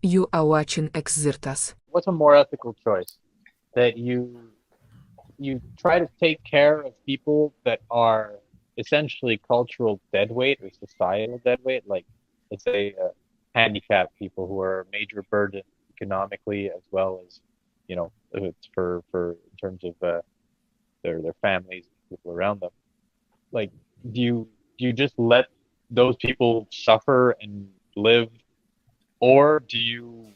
You are watching Xirtus. What's a more ethical choice? That you try to take care of people that are essentially cultural deadweight or societal deadweight, like let's say handicapped people who are a major burden economically as well as, if it's for in terms of their families, people around them. Like, do you just let those people suffer and live, or do you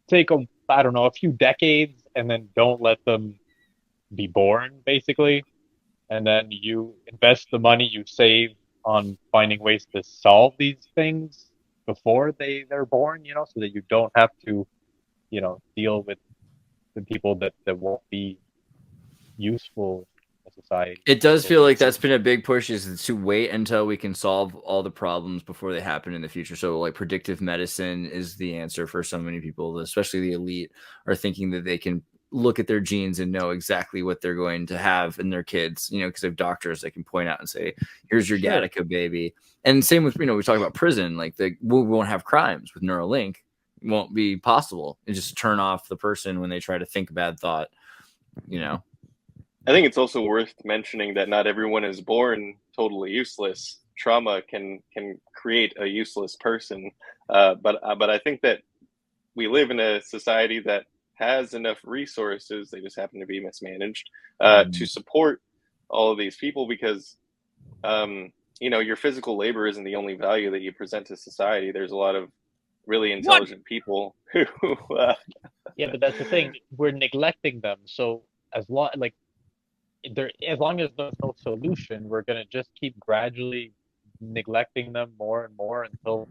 take I don't know, a few decades and then don't let them be born, basically, and then you invest the money you save on finding ways to solve these things before they're born, so that you don't have to, deal with the people that won't be useful in society. It does feel like that's been a big push is to wait until we can solve all the problems before they happen in the future. So like predictive medicine is the answer for so many people, especially the elite are thinking that they can look at their genes and know exactly what they're going to have in their kids, because they have doctors that can point out and say, here's your Sure. Gattaca baby. And same with, we talk about prison, like we won't have crimes with Neuralink. It won't be possible. And just turn off the person when they try to think a bad thought, you know. I think it's also worth mentioning that not everyone is born totally useless. Trauma can create a useless person, but I think that we live in a society that has enough resources. They just happen to be mismanaged to support all of these people because your physical labor isn't the only value that you present to society. There's a lot of really What? intelligent people who Yeah, but that's the thing. We're neglecting them. So as long as there's no solution, we're gonna just keep gradually neglecting them more and more until,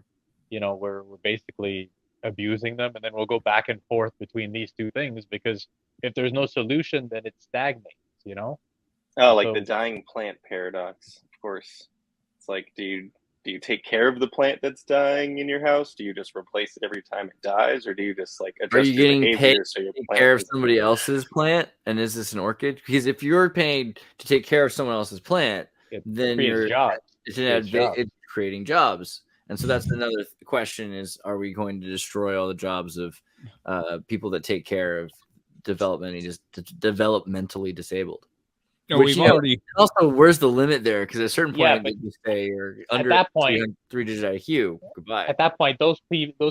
we're basically abusing them, and then we'll go back and forth between these two things because if there's no solution, then it stagnates, oh, And like the so dying plant paradox. Of course, it's like, do you take care of the plant that's dying in your house? Do you just replace it every time it dies, or do you just like Are you adjust your getting paid behavior so your to take plant care of doesn't somebody die? else's plant? And is this an orchid? Because if you're paid to take care of someone else's plant, it then creates jobs. it's It creates jobs. it's creating jobs. And so that's another question is, are we going to destroy all the jobs of people that take care of developmentally disabled? No, Which, we've already. also, where's the limit there? Because at a certain Yeah, point, but they just say you're at under that point, 300, three-digit IQ. Goodbye. at that point, those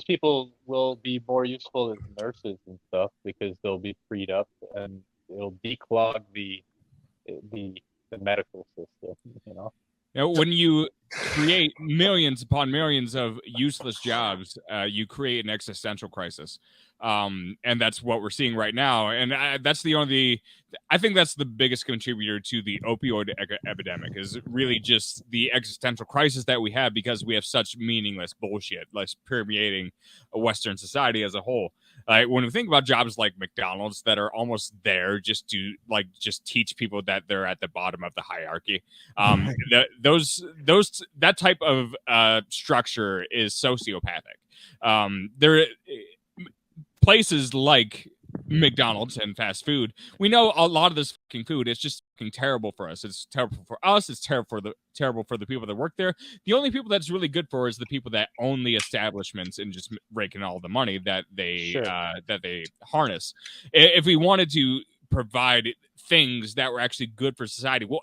people will be more useful as nurses and stuff because they'll be freed up and it'll declog the the medical system, you know. When you create millions upon millions of useless jobs, you create an existential crisis, and that's what we're seeing right now. And I think that's the biggest contributor to the opioid epidemic is really just the existential crisis that we have because we have such meaningless bullshit, like permeating a Western society as a whole. When we think about jobs like McDonald's that are almost there just to just teach people that they're at the bottom of the hierarchy, that type of structure is sociopathic. There places like McDonald's and fast food, we know a lot of this fucking food is just fucking terrible for us. It's terrible for us. It's terrible for the people that work there. The only people that's really good for is the people that own the establishments and just raking all the money Sure. that they harness. If we wanted to provide things that were actually good for society, well,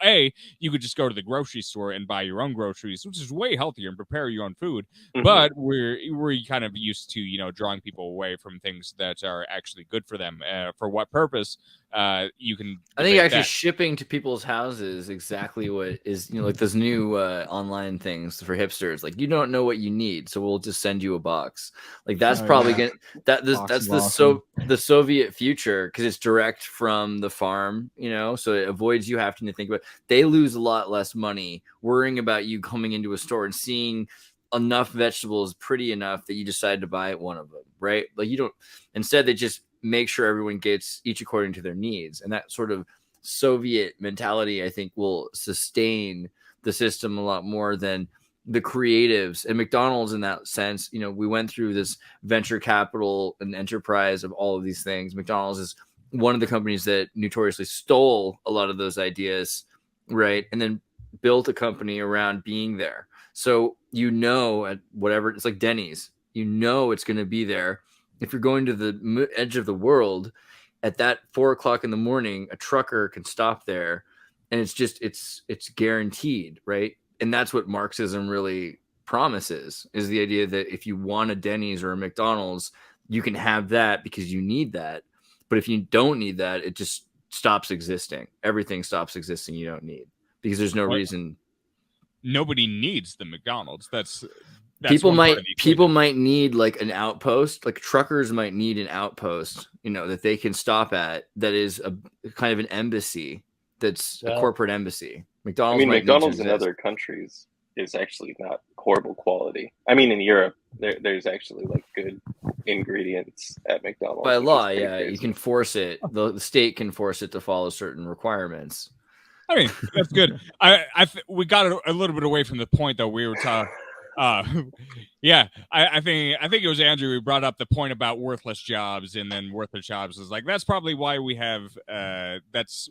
you could just go to the grocery store and buy your own groceries, which is way healthier, and prepare your own food. Mm-hmm. But we're kind of used to drawing people away from things that are actually good for them. For what purpose? You can I think debate actually that. shipping to people's houses exactly what is like those new online things for hipsters. Like you don't know what you need, so we'll just send you a box. Like that's probably gonna Box that's is awesome. the Soviet future because it's direct from the farm, so it avoids you having to think about. They lose a lot less money worrying about you coming into a store and seeing enough vegetables pretty enough that you decide to buy one of them, right? Like you don't. Instead, they just make sure everyone gets each according to their needs. And that sort of Soviet mentality, I think, will sustain the system a lot more than the creatives. And McDonald's, in that sense, we went through this venture capital and enterprise of all of these things. McDonald's is one of the companies that notoriously stole a lot of those ideas, right? And then built a company around being there. So, at whatever, it's like Denny's. You know it's going to be there. If you're going to the edge of the world at that 4 o'clock in the morning, a trucker can stop there, and it's guaranteed, right? And that's what Marxism really promises, is the idea that if you want a Denny's or a McDonald's, you can have that because you need that. But if you don't need that, it just stops existing. Everything stops existing you don't need, because there's no reason. Nobody needs the McDonald's. That's people might need like an outpost, like truckers might need an outpost, that they can stop at, that is a kind of an embassy, that's a corporate embassy. McDonald's in other countries is actually not horrible quality. I mean, in Europe, there's actually like good ingredients at McDonald's. By law, yeah, crazy. You can force it. The state can force it to follow certain requirements. I mean, that's good. We got a little bit away from the point, though. We were talking. Yeah, I think it was Andrew who brought up the point about worthless jobs, and then worthless jobs is like, that's probably why we have this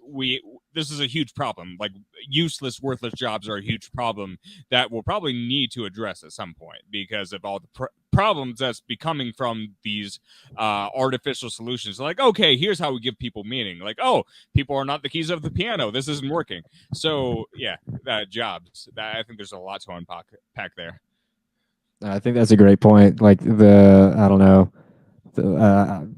is a huge problem. Like, useless, worthless jobs are a huge problem that we'll probably need to address at some point, because of all the problems that's becoming from these artificial solutions. Like, okay, here's how we give people meaning. Like, oh, people are not the keys of the piano. This isn't working. So yeah, jobs. I think there's a lot to unpack there. I think that's a great point. Like I don't know,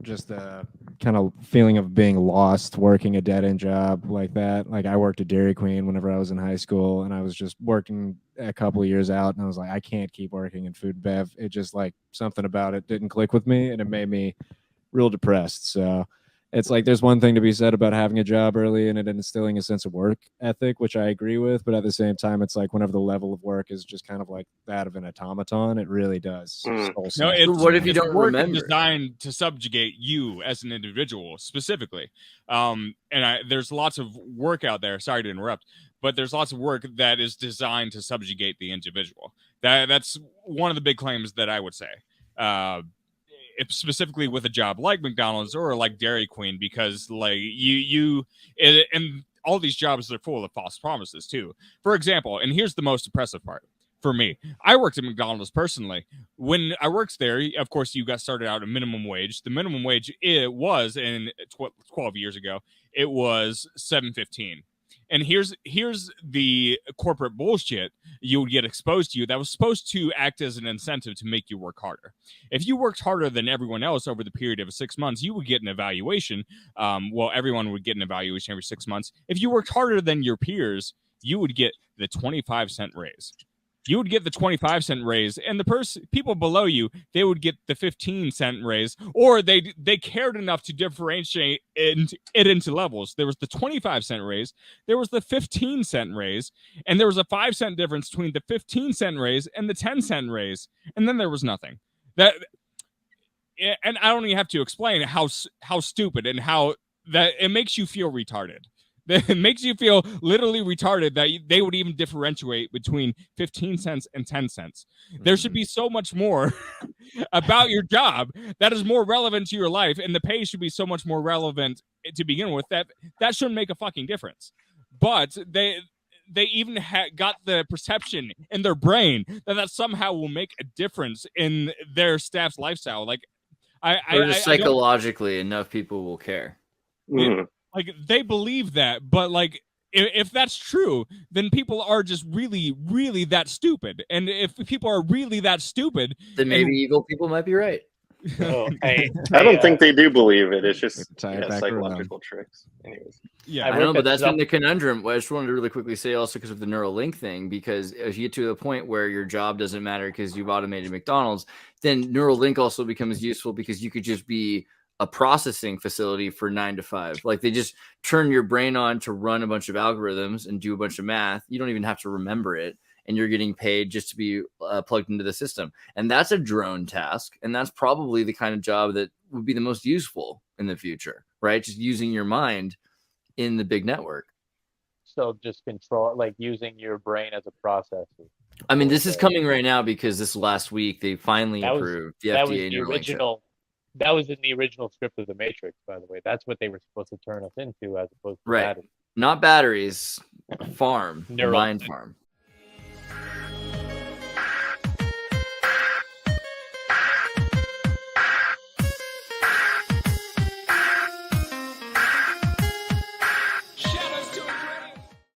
just the kind of feeling of being lost working a dead end job like that. Like, I worked at Dairy Queen whenever I was in high school, and I was just working a couple of years out, and I was like, I can't keep working in food and bev. It just, like, something about it didn't click with me, and it made me real depressed. So it's like, there's one thing to be said about having a job early and it instilling a sense of work ethic, which I agree with. But at the same time, it's like, whenever the level of work is just kind of like that of an automaton, it really does. No, what if you don't remember? It's designed to subjugate you as an individual specifically. There's lots of work out there. Sorry to interrupt, but there's lots of work that is designed to subjugate the individual. That's one of the big claims that I would say. Specifically with a job like McDonald's or like Dairy Queen, because like and all these jobs are full of false promises too. For example, and here's the most impressive part for me. I worked at McDonald's personally. When I worked there, of course, you got started out at minimum wage. The minimum wage, it was 12 years ago, it was $7.15. And here's the corporate bullshit you would get exposed to that was supposed to act as an incentive to make you work harder. If you worked harder than everyone else over the period of 6 months, you would get an evaluation. Everyone would get an evaluation every 6 months. If you worked harder than your peers, you would get the 25-cent raise. You would get the 25-cent raise, and the people below you, they would get the 15-cent raise, or they cared enough to differentiate it into levels. There was the 25-cent raise, there was the 15-cent raise, and there was a 5-cent difference between the 15-cent raise and the 10-cent raise, and then there was nothing. And I don't even have to explain how stupid and how that it makes you feel retarded. It makes you feel literally retarded that they would even differentiate between 15 cents and 10 cents. There should be so much more about your job that is more relevant to your life, and the pay should be so much more relevant to begin with that shouldn't make a fucking difference. But they even got the perception in their brain that somehow will make a difference in their staff's lifestyle. Like, psychologically, enough people will care. Like, they believe that, but like, if that's true, then people are just really, really that stupid. And if people are really that stupid, then maybe evil people might be right. I don't think they do believe it. It's just psychological tricks. Anyways. Yeah, I know, but that's been the conundrum. I just wanted to really quickly say also because of the Neuralink thing, because if you get to the point where your job doesn't matter because you've automated McDonald's, then Neuralink also becomes useful because you could just be a processing facility for 9 to 5. Like, they just turn your brain on to run a bunch of algorithms and do a bunch of math. You don't even have to remember it, and you're getting paid just to be plugged into the system. And that's a drone task, and that's probably the kind of job that would be the most useful in the future, right? Just using your mind in the big network. So just control, like using your brain as a processor. I mean, this is coming right now because this last week they finally approved the FDA Neuralink. That was in the original script of The Matrix, by the way. That's what they were supposed to turn us into, as opposed to batteries. Not batteries, farm, mind farm.